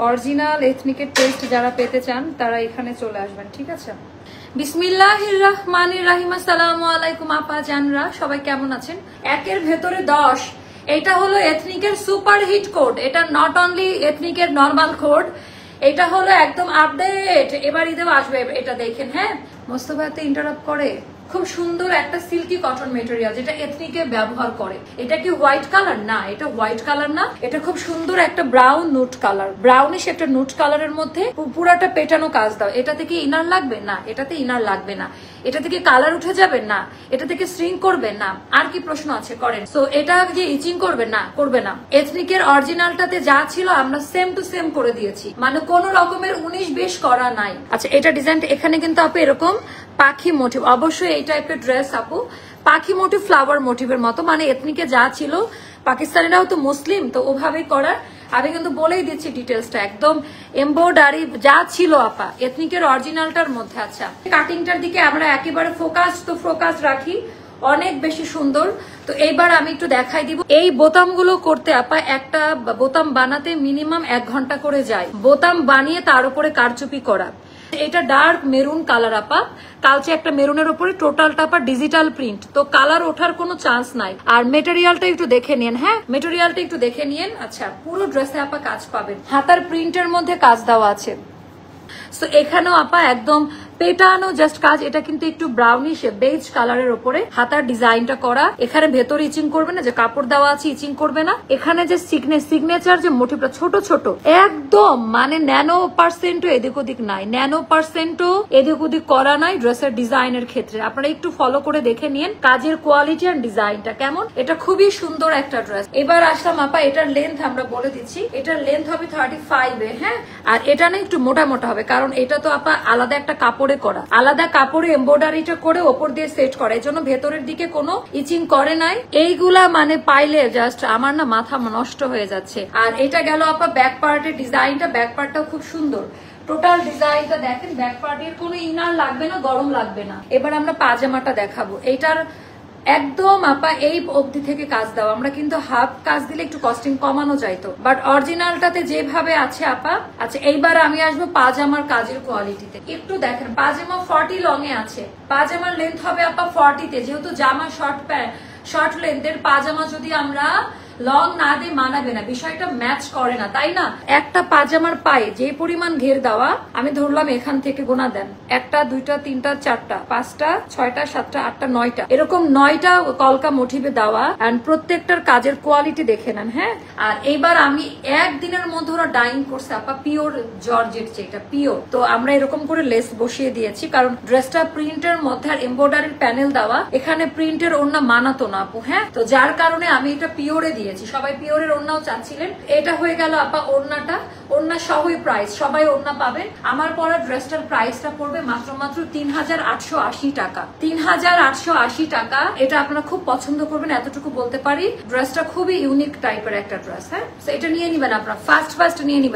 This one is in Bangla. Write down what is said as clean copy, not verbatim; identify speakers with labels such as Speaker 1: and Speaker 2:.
Speaker 1: অরিজিনাল এথনিকের টেস্ট যারা পেতে চান তারা এখানে চলে আসবেন, ঠিক আছে। বিসমিল্লাহির রহমানির রহিম। আসসালামু আলাইকুম আপা জানরা, সবাই কেমন আছেন? 1-এর ভেতরে 10। এটা হলো এথনিকের সুপার হিট কোড। এটা নট অনলি এথনিকের নরমাল কোড, এটা হলো একদম আপডেট। এবার ঈদেও আসবে, এটা দেখেন। হ্যাঁ, মোস্তফা এত ইন্টারাপ্ট করে। খুব সুন্দর একটা সিল্কি কটন মেটেরিয়াল যেটা এথনিকে ব্যবহার করে। এটা কি হোয়াইট কালার? না, এটা হোয়াইট কালার না, এটা খুব সুন্দর একটা ব্রাউন নুট কালার, ব্রাউনিশ একটা নুট কালারের মধ্যে পুরাটা পেটানো কাজ দাও। এটা থেকে ইনার লাগবে না, এটাতে ইনার লাগবে না। এটা থেকে কালার উঠে যাবে না, এটা থেকে স্ট্রিং করবে না। আর কি প্রশ্ন আছে করেন। সো এটা যে ইচিং করবে না, করবে না। এথনিকের অরিজিনালটাতে যা ছিল আমরা সেম টু সেম করে দিয়েছি, মানে কোন রকমের 19-20 করা নাই। আচ্ছা, এটা ডিজাইনটা এখানে কিন্তু আপু এরকম পাখি মোটিভ, অবশ্যই এই টাইপের ড্রেস আপু পাখি মোটিভ, ফ্লাওয়ার মোটিভের মতো, মানে এথনিকে যা ছিল, পাকিস্তানিরাও তো মুসলিম, তো ওভাবেই করা। আমি কিন্তু বলেই দিচ্ছি ডিটেলসটা, একদম এমব্রয়ডারি যা ছিল আপা এথনিকের অরিজিনালটার মধ্যে। আচ্ছা, কাটিংটার দিকে আমরা একেবারে ফোকাস রাখি, অনেক বেশি সুন্দর। তো এইবার আমি একটু দেখাই দিব। এই বোতামগুলো করতে আপা, একটা বোতাম বানাতে মিনিমাম 1 ঘন্টা করে যায়। বোতাম বানিয়ে তার উপরে কারচুপি করা। এটা ডার্ক মেরুন কালার আপা, কালচে একটা মেরুনের উপরে টোটালটা আপা ডিজিটাল প্রিন্ট, তো কালার ওঠার কোনো চান্স নাই। আর মেটেরিয়ালটা একটু দেখে নিন। হ্যাঁ, মেটেরিয়ালটা একটু দেখে নিন। আচ্ছা, পুরো ড্রেসে আপা কাজ পাবেন, হাতার প্রিন্টের মধ্যে কাজ দেওয়া আছে। সো এখানেও আপা একদম পেটানো জাস্ট কাজ। এটা কিন্তু একটু ব্রাউনিশ বেজ কালারের উপরে হাতার ডিজাইনটা করা। এখানে ভেতর ইচিং করবে না, যে কাপড় দেওয়া আছে ইচিং করবে না। এখানে যে সিগনেচার যে মোটিভটা ছোট ছোট একদম, মানে ন্যানো পার্সেন্টও এদিক ওদিক নাই, ন্যানো পার্সেন্টও এদিক ওদিক করা নাই ড্রেসের ডিজাইনের ক্ষেত্রে। আপনারা একটু ফলো করে দেখে নিন কাজের কোয়ালিটি আর ডিজাইনটা কেমন। এটা খুবই সুন্দর একটা ড্রেস। এবার আসলাম আপা, এটার লেন্থ আমরা বলে দিচ্ছি, এটার লেন্থ হবে 35-এ। হ্যাঁ, আর এটা না একটু মোটা মোটা হবে, কারণ এটা তো আপা আলাদা একটা কাপড়ে করা, আলাদা কাপড়ে এমব্রয়ডারিটা করে ওপর দিয়ে সেট করা, এই জন্য ভেতরের দিকে কোনো ইচিং করে নাই। এইগুলা মানে পাইলে জাস্ট আমার না মাথা নষ্ট হয়ে যাচ্ছে। আর এটা গেল আপা ব্যাক পার্টের ডিজাইনটা, ব্যাক পার্টটাও খুব সুন্দর। টোটাল ডিজাইনটা দেখেন, ব্যাক পার্টের কোনো ইনার লাগবে না, গরম লাগবে না। এবার আমরা পাজামাটা দেখাবো। এইটার একদম আপা এই অবধি থেকে কাজ দাও। আমরা কিন্তু হাফ কাজ দিলে একটু কস্টিং কমানো যাইতো, বাট অরিজিনালটাতে যেভাবে আছে আপা। আচ্ছা, এইবার আমি আসবো পাজামার কাজের কোয়ালিটিতে। একটু দেখেন, পাজামা 40 লং এ আছে, পাজামার লেন্থ হবে আপা 40-তে। যেহেতু জামা শর্ট লেন্থের পাজামা যদি আমরা লং না দিয়ে মানাবে না, বিষয়টা ম্যাচ করে না, তাই না? একটা পাজামার পায়ে যে পরিমাণ ঘের দেওয়া, আমি ধরলাম এখান থেকে গোনা দেন, 1টা 2টা 3টা 4টা 5টা 6টা 7টা 8টা 9টা, এরকম 9টা কলকা মোটিভে দেওয়া। এন্ড প্রত্যেকটার কাজের কোয়ালিটি দেখে নেন। হ্যাঁ, আর এইবার আমি একদিনের মধ্যে ওরা ডাইং করছে আপা, পিওর জর্জেট, যেটা পিওর। তো আমরা এরকম করে লেস বসিয়ে দিয়েছি, কারণ ড্রেসটা প্রিন্টের মধ্যে আর এমব্রয়ডারির প্যানেল দেওয়া, এখানে প্রিন্টের ওড়না মানাতো না আপু। হ্যাঁ, তো যার কারণে আমি এটা পিওরে দিয়েছি। সবাই পিওরের ওড়নাও চাচ্ছিলেন। এটা হয়ে গেল আপা ওড়নাটা, ওড়না সহই প্রাইস, সবাই ওড়না পাবেন। আমার পরা ড্রেসটার প্রাইসটা পড়বে মাত্র 3880 টাকা, 3880 টাকা। এটা আপনারা খুব পছন্দ করবেন, এতটুকু বলতে পারি। ড্রেসটা খুবই ইউনিক টাইপের একটা ড্রেস। হ্যাঁ, এটা নিয়ে নিবেন আপনারা, ফার্স্ট নিয়ে নিবেন।